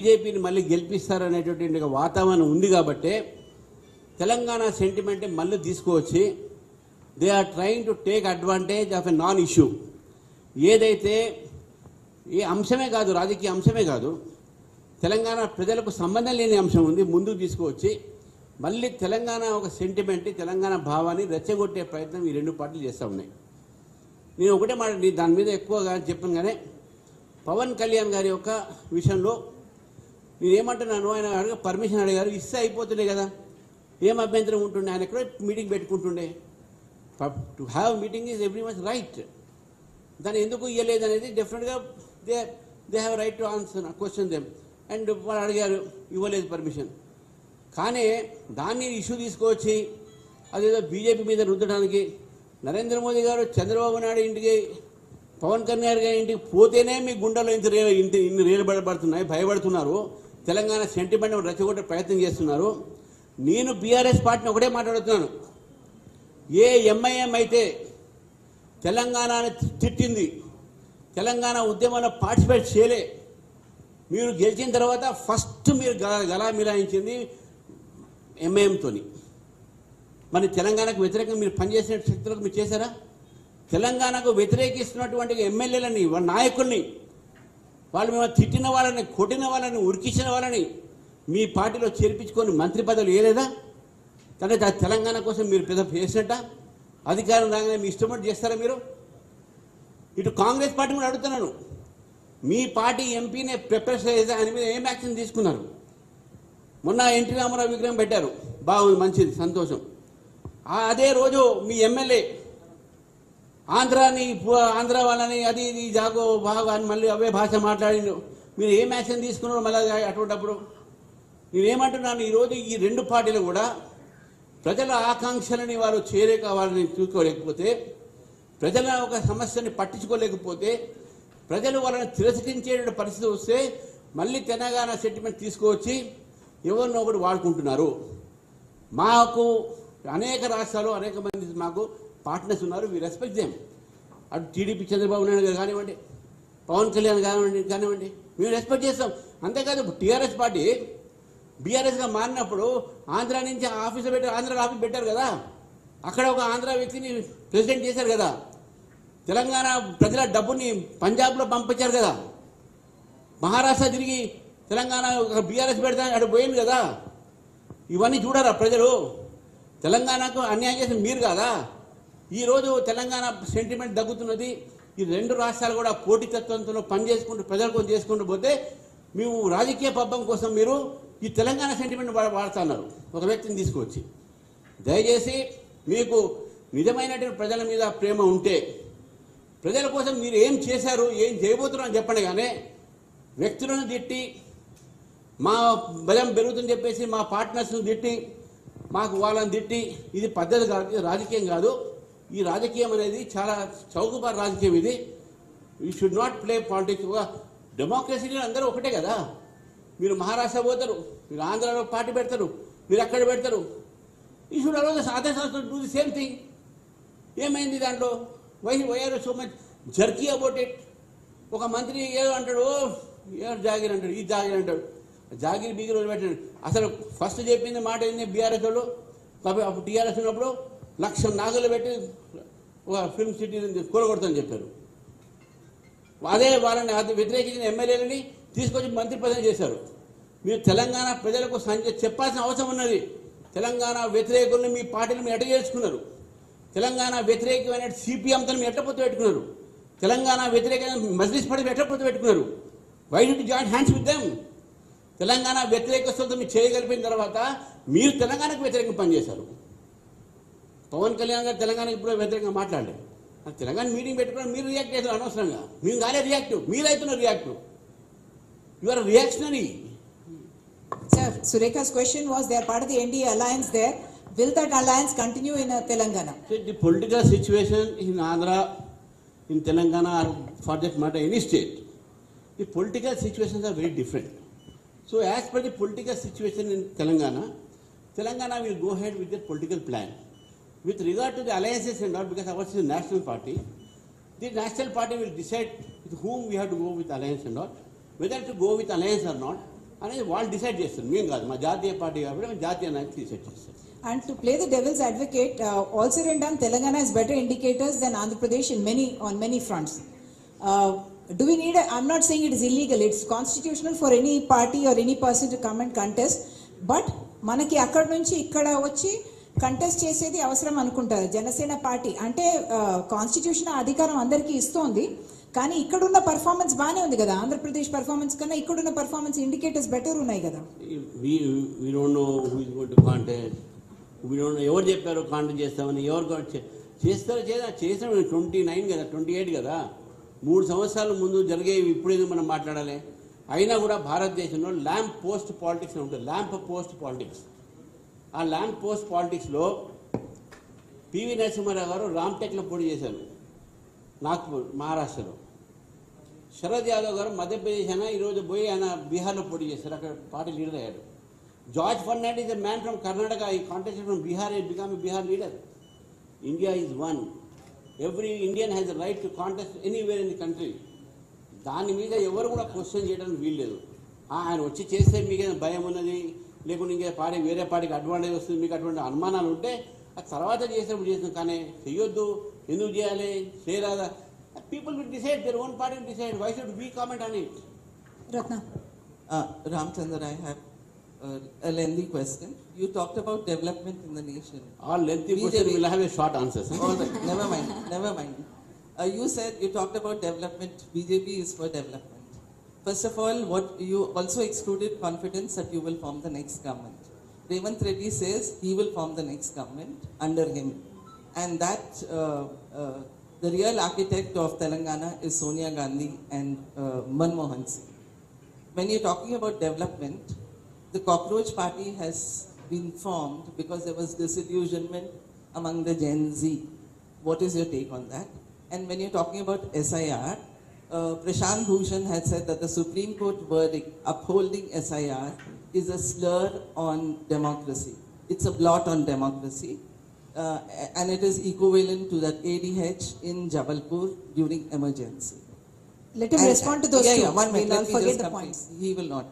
బీజేపీని మళ్ళీ గెలిపిస్తారనేటువంటి వాతావరణం ఉంది కాబట్టి తెలంగాణ సెంటిమెంట్ మళ్ళీ తీసుకువచ్చి they are trying to take advantage of a non issue. ఏదైతే ఈ అంశమే కాదు, రాజకీయ అంశమే కాదు, తెలంగాణ ప్రజలకు సంబంధం లేని అంశం ఉంది, ముందుకు తీసుకువచ్చి మళ్ళీ తెలంగాణ ఒక సెంటిమెంట్, తెలంగాణ భావాన్ని రెచ్చగొట్టే ప్రయత్నం ఈ రెండు పార్టీలు చేస్తూ ఉన్నాయి. నేను ఒకటే మాట దాని మీద ఎక్కువగా చెప్పాను. కానీ పవన్ కళ్యాణ్ గారి యొక్క విషయంలో నేనేమంటున్నాను, ఆయన పర్మిషన్ అడిగారు, ఇస్తే అయిపోతుండే కదా, ఏం అభ్యంతరం ఉంటుండే, ఆయన ఎక్కడో మీటింగ్ పెట్టుకుంటుండే. To have meeting is every much right. దాన్ని ఎందుకు ఇవ్వలేదు అనేది డెఫినెట్గా they have right to answer question them. And వాళ్ళు అడిగారు, ఇవ్వలేదు పర్మిషన్. కానీ దాన్ని ఇష్యూ తీసుకువచ్చి అదేదో బీజేపీ మీద రుద్దడానికి నరేంద్ర మోదీ గారు చంద్రబాబు నాయుడు ఇంటికి, పవన్ కళ్యాణ్ గారి ఇంటికి పోతేనే మీ గుండెలో ఇన్ని రేలుబడబడుతున్నాయి, భయపడుతున్నారు, తెలంగాణ సెంటిమెంట్ రెచ్చగొట్టే ప్రయత్నం చేస్తున్నారు. నేను బీఆర్ఎస్ పార్టీని ఒకటే మాట్లాడుతున్నాను, ఏ ఎంఐఎం అయితే తెలంగాణని తిట్టింది, తెలంగాణ ఉద్యమంలో పార్టిసిపేట్ చేయలే, మీరు గెలిచిన తర్వాత ఫస్ట్ మీరు గలా మిలాయించింది ఎంఐఎంతోని. మరి తెలంగాణకు వ్యతిరేకంగా మీరు పనిచేసిన శక్తులకు మీరు చేశారా? తెలంగాణకు వ్యతిరేకిస్తున్నటువంటి ఎమ్మెల్యేలని, నాయకుల్ని, వాళ్ళు మేము తిట్టిన వాళ్ళని, కొట్టిన వాళ్ళని, ఉరికించిన వాళ్ళని మీ పార్టీలో చేర్పించుకొని మంత్రి పదవులు వేయలేదా? కానీ తెలంగాణ కోసం మీరు పెద్ద చేసినట్ట అధికారం రాగానే మీ ఇష్టపడి చేస్తారా మీరు? ఇటు కాంగ్రెస్ పార్టీ కూడా అడుగుతున్నాను, మీ పార్టీ ఎంపీనే ప్రిపేర్ చేసే ఆయన మీద ఏం యాక్షన్ తీసుకున్నారు? మొన్న ఎన్టీ రామారావు విగ్రహం పెట్టారు, బాగుంది, మంచిది, సంతోషం. అదే రోజు మీ ఎమ్మెల్యే ఆంధ్ర వాళ్ళని అది ఇది జాగో బాగా అని మళ్ళీ అవే భాష మాట్లాడి మీరు ఏం యాక్షన్ తీసుకున్నారు? మళ్ళీ అటువంటిప్పుడు నేనేమంటున్నాను, ఈరోజు ఈ రెండు పార్టీలు కూడా ప్రజల ఆకాంక్షలని వారు వాళ్ళని చూసుకోలేకపోతే, ప్రజల ఒక సమస్యని పట్టించుకోలేకపోతే, ప్రజలు వాళ్ళని తిరస్కరించే పరిస్థితి వస్తే మళ్ళీ తెలంగాణ సెంటిమెంట్ తీసుకువచ్చి ఎవరినో ఒకటి వాడుకుంటున్నారు. మాకు అనేక రాష్ట్రాలు అనేక మంది మాకు పార్ట్నర్స్ ఉన్నారు, వీ రెస్పెక్ట్ దేమ్. అటు టీడీపీ చంద్రబాబు నాయుడు గారు కానివ్వండి, పవన్ కళ్యాణ్ కానివ్వండి, మేము రెస్పెక్ట్ చేస్తాం. అంతేకాదు టీఆర్ఎస్ పార్టీ బీఆర్ఎస్గా మారినప్పుడు ఆంధ్ర నుంచి ఆఫీసు ఆంధ్ర ఆఫీస్ పెట్టారు కదా, అక్కడ ఒక ఆంధ్ర వ్యక్తిని ప్రెసిడెంట్ చేశారు కదా, తెలంగాణ ప్రజల డబ్బుని పంజాబ్లో పంపించారు కదా, మహారాష్ట్ర తిరిగి తెలంగాణ బీఆర్ఎస్ పెడతా అక్కడ పోయింది కదా. ఇవన్నీ చూడరా ప్రజలు? తెలంగాణకు అన్యాయం చేసిన మీరు కాదా? ఈరోజు తెలంగాణ సెంటిమెంట్ దగ్గుతున్నది. ఈ రెండు రాష్ట్రాలు కూడా పోటీతత్వంతో పనిచేసుకుంటూ ప్రజల కోసం చేసుకుంటూ పోతే మేము రాజకీయ పబ్బం కోసం మీరు ఈ తెలంగాణ సెంటిమెంట్ వాడుతున్నారు ఒక వ్యక్తిని తీసుకువచ్చి. దయచేసి మీకు నిజమైనటువంటి ప్రజల మీద ప్రేమ ఉంటే, ప్రజల కోసం మీరు ఏం చేశారు, ఏం చేయబోతున్నారని చెప్పండి. కానీ వ్యక్తులను తిట్టి, మా బలం పెరుగుతుందని చెప్పేసి మా పార్ట్నర్స్ను తిట్టి, మాకు వాళ్ళని తిట్టి, ఇది పద్ధతి కాదు, ఇది రాజకీయం కాదు. ఈ రాజకీయం అనేది చాలా చౌకబారు రాజకీయం. ఇది you should not play politics. డెమోక్రసీలో అందరూ ఒకటే కదా. మీరు మహారాష్ట్ర పోతారు, మీరు ఆంధ్రాలో పార్టీ పెడతారు, మీరు అక్కడ పెడతారు. యూ షుడ్ అలౌ అదర్ సంస్థలు డూ ది సేమ్ థింగ్. ఏమైంది దాంట్లో? Why are so much jerky about it? ఒక మంత్రి ఏదో అంటాడు, ఏదో జాగిర్ అంటాడు, ఈ జాగిర్ అంటాడు, జాగిరి బీగిరి వదిలిపెట్టాడు. అసలు ఫస్ట్ చెప్పింది మాట ఏంది బీఆర్ఎస్ వాళ్ళు? కాబట్టి అప్పుడు టీఆర్ఎస్ ఉన్నప్పుడు 1,00,000 నాగులు పెట్టి ఒక ఫిల్మ్ సిటీని కూలగొడతామని చెప్పారు. అదే వాళ్ళని అది వ్యతిరేకించిన ఎమ్మెల్యేలని తీసుకొచ్చి మంత్రి పదవి చేశారు. మీరు తెలంగాణ ప్రజలకు చెప్పాల్సిన అవసరం ఉన్నది. తెలంగాణ వ్యతిరేకులను మీ పార్టీని మీరు ఎట్ట చేసుకున్నారు? తెలంగాణ వ్యతిరేకమైన సిపిఎంతో మీరు ఎట్ట పొత్తు పెట్టుకున్నారు? తెలంగాణ వ్యతిరేకమైన మజ్లిస్ పార్టీ ఎట్ట పొత్తు పెట్టుకున్నారు? Why do you join hands with them? Telangana వ్యతిరేకస్తులతో మీరు చేయగలిపిన తర్వాత మీరు తెలంగాణకు వ్యతిరేకంగా పనిచేశారు. పవన్ కళ్యాణ్ గారు తెలంగాణకు ఇప్పుడు వ్యతిరేకంగా మాట్లాడలేదు. తెలంగాణ మీటింగ్ పెట్టుకుని మీరు రియాక్ట్ చేస్తారు అనవసరంగా. మేము కాలే రియాక్టివ్, మీరైతున్నారు reactive. You are reactionary. Sir, Surekha's question was they are part of the NDA alliance there. Will that alliance continue in Telangana? The political situation in Andhra, in Telangana, or for that matter any state, the political situations are very different. So as per the political situation in Telangana will go ahead with their political plan. With regard to the alliances and all, because ours is a national party, the national party will decide with whom we have to go with alliance and all. Whether to go with alliance or not, అనేది వాళ్ళు decide చేస్తారు, మేము కాదు. మా జాతీయ party కాబట్టి మేము జాతీయ నాయకులు డిసైడ్ చేస్తారు. And to play the devil's advocate, all said and done, Telangana has better indicators than Andhra Pradesh on many fronts. Do we need I'm not saying it is illegal, it's constitutional for any party or any person to come and contest, but మనకి అక్కడ నుంచి ఇక్కడ వచ్చి contest చేసేది అవసరం అనుకుంటారు Janasena party. అంటే constitution అధికారం అందరికీ ఇస్తోంది, కానీ ఇక్కడున్న పర్ఫార్మెన్స్ బాగానే ఉంది కదా. ఆంధ్రప్రదేశ్ పర్ఫార్మెన్స్ కన్నా ఇక్కడున్న పర్ఫార్మెన్స్ ఇండికేటర్స్ బెటర్ ఉన్నాయి కదా. We don't know who is going to contest. We don't know ఎవరు చెప్పారు కాంటెస్ట్ చేస్తామని. ఎవరు చేస్తారో చేసిన 29 కదా, 28 కదా, 3 సంవత్సరాల ముందు జరిగేవి ఇప్పుడేదో మనం మాట్లాడాలి. అయినా కూడా భారతదేశంలో ల్యాంప్ పోస్ట్ పాలిటిక్స్ అని ఉంటుంది. Lamp post politics. ఆ ల్యాంప్ పోస్ట్ పాలిటిక్స్లో పివి నరసింహారావు గారు రామ్టెక్లో పోటీ చేశారు, నాగ్పూర్ మహారాష్ట్రలో. శరద్ యాదవ్ గారు మధ్యప్రదేశ్ అయినా ఈరోజు పోయి ఆయన బీహార్లో పోటీ చేశారు, అక్కడ పార్టీ లీడర్ అయ్యారు. George Fernandez is a man from Karnataka. He contested from Bihar and became a Bihar leader. India is one. Every Indian has a right to contest anywhere in the country. దాని మీద ఎవరు కూడా question చేయడానికి వీల్లేదు. ఆయన వచ్చి చేస్తే మీకు ఏదైనా భయం ఉన్నది, లేకుంటే ఇంకే పార్టీ వేరే పార్టీకి అడ్వాంటేజ్ వస్తుంది, మీకు అటువంటి అనుమానాలు ఉంటే ఆ తర్వాత చేసినప్పుడు చేస్తాం. కానీ చెయ్యొద్దు, ఎందుకు చేయాలి, చేయరాదా, people will decide, their own party will decide. Why should we comment on it? Ratna. Ramchandra, I have a lengthy question. You talked about development in the nation. All lengthy question will have a short answer. All right, never mind. You said you talked about development. BJP is for development. First of all, what you also excluded confidence that you will form the next government. Revanth Reddy says he will form the next government under him, and that the real architect of Telangana is Sonia Gandhi and Manmohan Singh. When you're talking about development, the Cockroach Party has been formed because there was disillusionment among the Gen Z. What is your take on that? And when you're talking about SIR, Prashant Bhushan has said that the Supreme Court verdict upholding SIR is a slur on democracy. It's a blot on democracy. And it is equivalent to that ADH in Jabalpur during emergency. Let him respond to those two. One minute. We'll Let me forget just the complete. points. He will not.